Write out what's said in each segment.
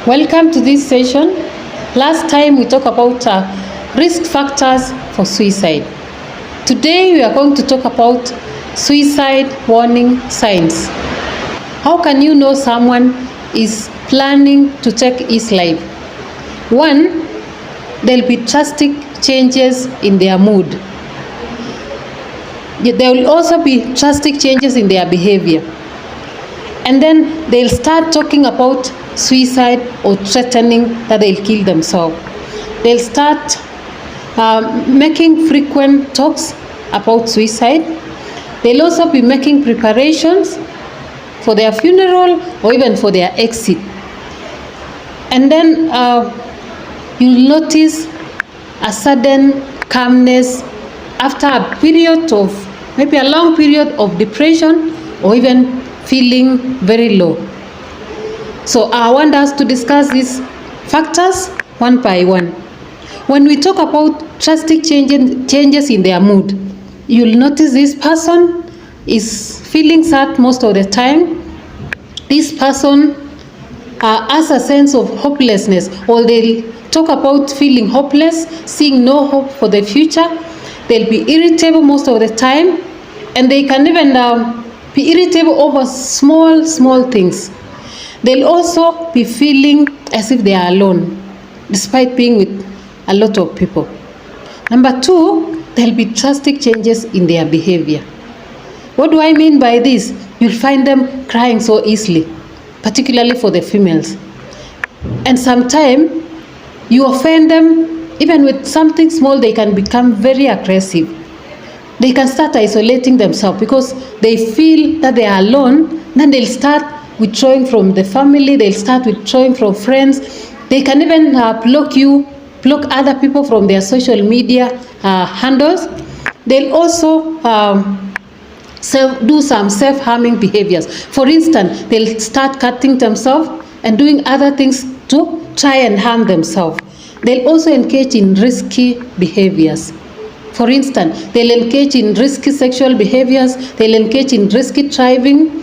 Welcome to this session. Last time we talked about risk factors for suicide. Today we are going to talk about suicide warning signs. How can you know someone is planning to take his life? 1. There'll be drastic changes in their mood. There will also be drastic changes in their behavior. And then they'll start talking about suicide or threatening that they'll kill themselves. They'll start making frequent talks about suicide. They'll also be making preparations for their funeral or even for their exit. And then you'll notice a sudden calmness after a period of, maybe a long period of depression or even feeling very low. So I want us to discuss these factors one by one. When we talk about drastic changes in their mood, you'll notice this person is feeling sad most of the time. This person has a sense of hopelessness, or they'll talk about feeling hopeless, seeing no hope for the future. They'll be irritable most of the time, and they can even be irritable over small things. They'll also be feeling as if they are alone, despite being with a lot of people. Number 2, there'll be drastic changes in their behavior. What do I mean by this? You'll find them crying so easily, particularly for the females. And sometimes you offend them, even with something small, they can become very aggressive. They can start isolating themselves because they feel that they are alone. Then they'll start withdrawing from the family. They'll start withdrawing from friends. They can even block other people from their social media handles. They'll also do some self-harming behaviors. For instance, they'll start cutting themselves and doing other things to try and harm themselves. They'll also engage in risky behaviors. For instance, they'll engage in risky sexual behaviors, they'll engage in risky driving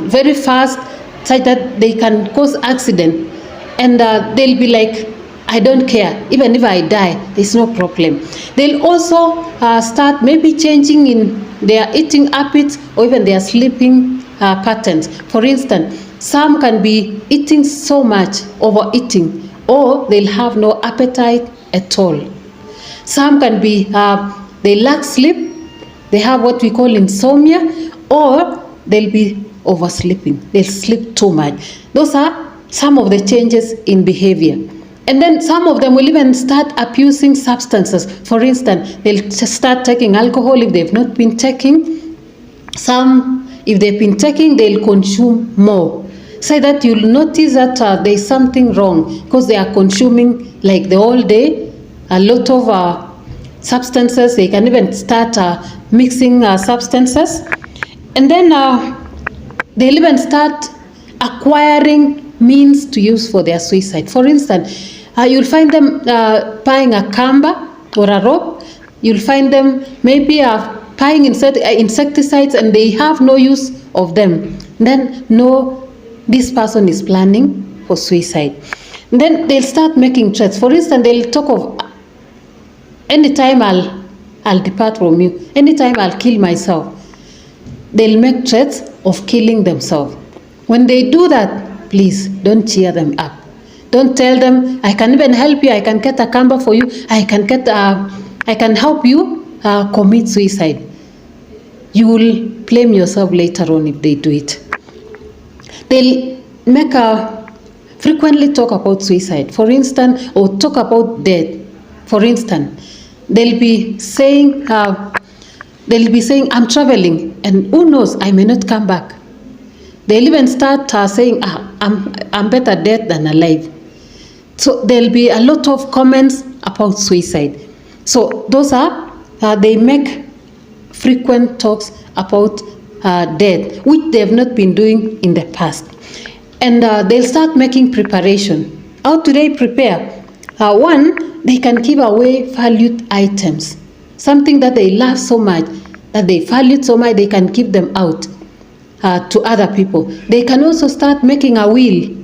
very fast, such that they can cause accident. And they'll be like, I don't care, even if I die, there's no problem. They'll also start maybe changing in their eating habits or even their sleeping patterns. For instance, some can be eating so much, overeating, or they'll have no appetite at all. Some can be, they lack sleep, they have what we call insomnia, or they'll be oversleeping, they'll sleep too much. Those are some of the changes in behavior. And then some of them will even start abusing substances. For instance, they'll start taking alcohol if they've not been taking. Some, if they've been taking, they'll consume more. So that you'll notice that there's something wrong because they are consuming like the whole day, a lot of substances. They can even start mixing substances. And then they'll even start acquiring means to use for their suicide. For instance, you'll find them buying a kamba or a rope. You'll find them maybe buying insecticides, and they have no use of them. Then this person is planning for suicide. And then they'll start making threats. For instance, they'll talk of, anytime I'll depart from you, anytime I'll kill myself. They'll make threats of killing themselves. When they do that, please don't cheer them up. Don't tell them, I can even help you, I can get a kamba for you, I can help you commit suicide. You will blame yourself later on if they do it. They'll frequently talk about suicide, for instance, or talk about death. For instance, they'll be saying, I'm traveling, and who knows, I may not come back. They'll even start saying, I'm better dead than alive. So there'll be a lot of comments about suicide. So those are, they make frequent talks about death, which they have not been doing in the past. And they'll start making preparation. How do they prepare? 1, they can give away valued items, something that they love so much, that they value so much, they can give them out to other people. They can also start making a will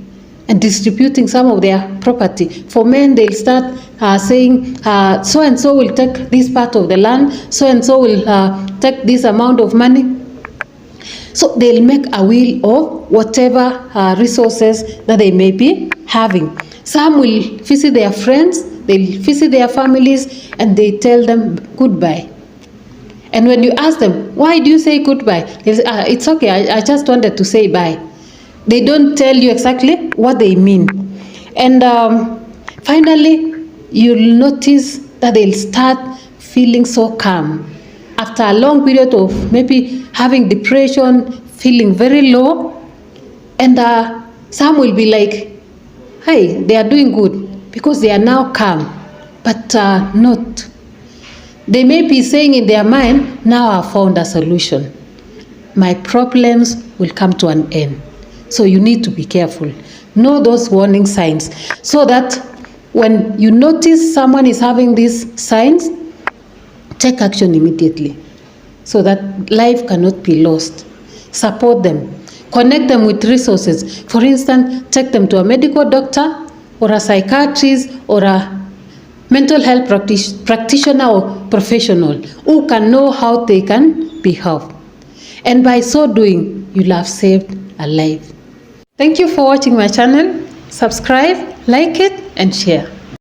and distributing some of their property. For men, they'll start saying, so and so will take this part of the land, so and so will take this amount of money. So they'll make a will of whatever resources that they may be having. Some will visit their friends, they'll visit their families, and they tell them goodbye. And when you ask them, why do you say goodbye? They say, it's okay, I just wanted to say bye. They don't tell you exactly what they mean. And finally, you'll notice that they'll start feeling so calm. After a long period of maybe having depression, feeling very low, and some will be like, hey, they are doing good because they are now calm, but not. They may be saying in their mind, now I've found a solution. My problems will come to an end. So you need to be careful. Know those warning signs so that when you notice someone is having these signs, take action immediately so that life cannot be lost. Support them. Connect them with resources. For instance, take them to a medical doctor or a psychiatrist or a mental health practitioner or professional who can know how they can be helped. And by so doing, you'll have saved a life. Thank you for watching my channel. Subscribe, like it, and share.